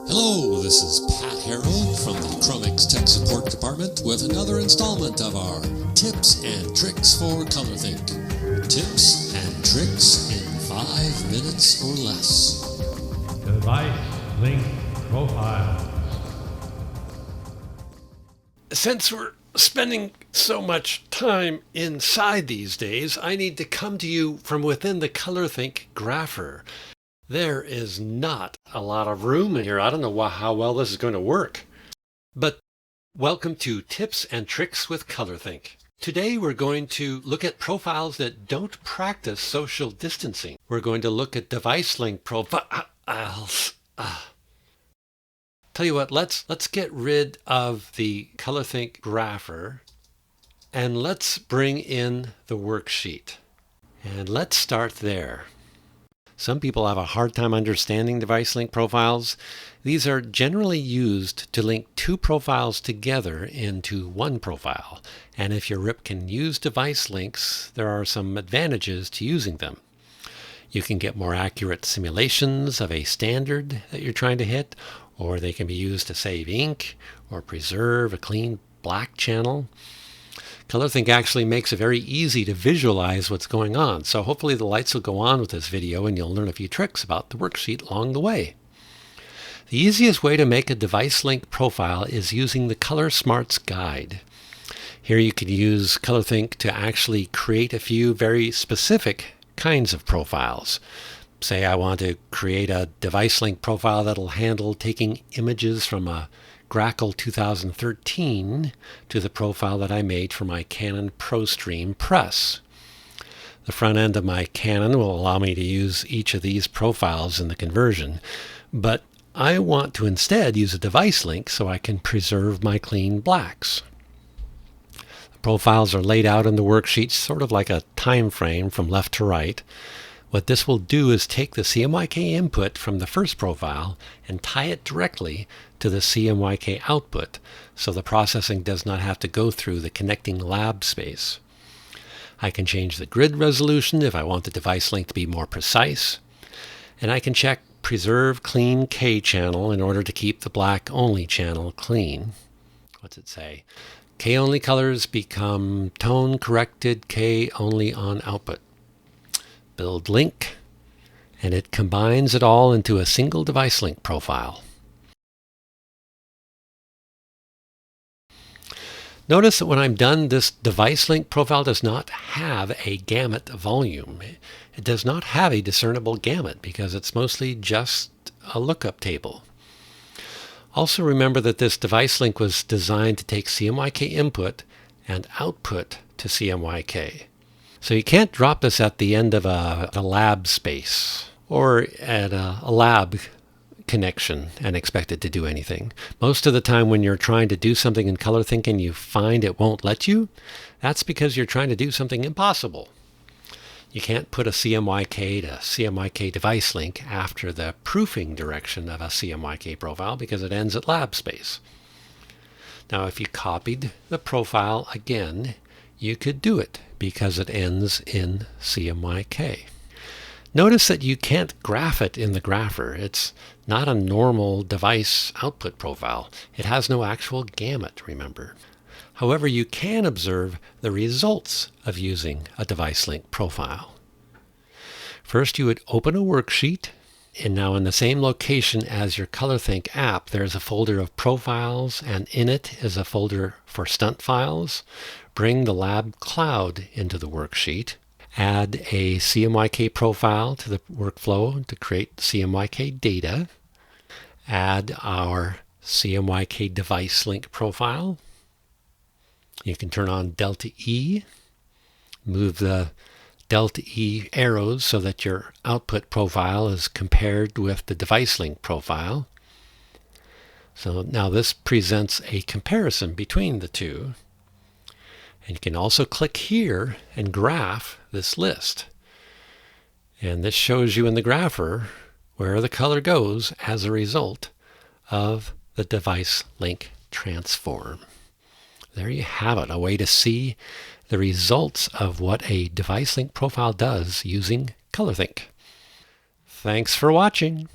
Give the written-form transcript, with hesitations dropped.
Hello, this is Pat Herold from the Chromix Tech Support Department with another installment of our Tips and Tricks for ColorThink. Tips and tricks in 5 minutes or less. Device link profile. Since we're spending so much time inside these days, I need to come to you from within the ColorThink grapher. There is not a lot of room in here. I don't know how well this is going to work. But welcome to Tips and Tricks with ColorThink. Today we're going to look at profiles that don't practice social distancing. We're going to look at device link profiles. Tell you what, let's get rid of the ColorThink grapher and let's bring in the worksheet. And let's start there. Some people have a hard time understanding device link profiles. These are generally used to link two profiles together into one profile. And if your RIP can use device links, there are some advantages to using them. You can get more accurate simulations of a standard that you're trying to hit, or they can be used to save ink or preserve a clean black channel. ColorThink actually makes it very easy to visualize what's going on, so hopefully the lights will go on with this video and you'll learn a few tricks about the worksheet along the way. The easiest way to make a device link profile is using the ColorSmarts guide. Here you can use ColorThink to actually create a few very specific kinds of profiles. Say I want to create a device link profile that'll handle taking images from a Grackle 2013 to the profile that I made for my Canon ProStream press. The front end of my Canon will allow me to use each of these profiles in the conversion, but I want to instead use a device link so I can preserve my clean blacks. The profiles are laid out in the worksheet sort of like a time frame from left to right. What this will do is take the CMYK input from the first profile and tie it directly to the CMYK output, so the processing does not have to go through the connecting lab space. I can change the grid resolution if I want the device link to be more precise, and I can check Preserve Clean K channel in order to keep the black only channel clean. What's it say? K only colors become tone corrected K only on output. Build link, and it combines it all into a single device link profile. Notice that when I'm done, this device link profile does not have a gamut volume. It does not have a discernible gamut because it's mostly just a lookup table. Also remember that this device link was designed to take CMYK input and output to CMYK. So you can't drop this at the end of a lab space or at a lab connection and expect it to do anything. Most of the time when you're trying to do something in ColorThink and you find it won't let you, that's because you're trying to do something impossible. You can't put a CMYK to CMYK device link after the proofing direction of a CMYK profile because it ends at lab space. Now if you copied the profile again, you could do it because it ends in CMYK. Notice that you can't graph it in the grapher. It's not a normal device output profile. It has no actual gamut, remember. However, you can observe the results of using a device link profile. First, you would open a worksheet, and now in the same location as your ColorThink app, there's a folder of profiles, and in it is a folder for stunt files. Bring the lab cloud into the worksheet. Add a CMYK profile to the workflow to create CMYK data. Add our CMYK device link profile. You can turn on Delta E. Move the Delta E arrows so that your output profile is compared with the device link profile. So now this presents a comparison between the two. And you can also click here and graph this list. And this shows you in the grapher where the color goes as a result of the device link transform. There you have it, a way to see the results of what a device link profile does using ColorThink. Thanks for watching.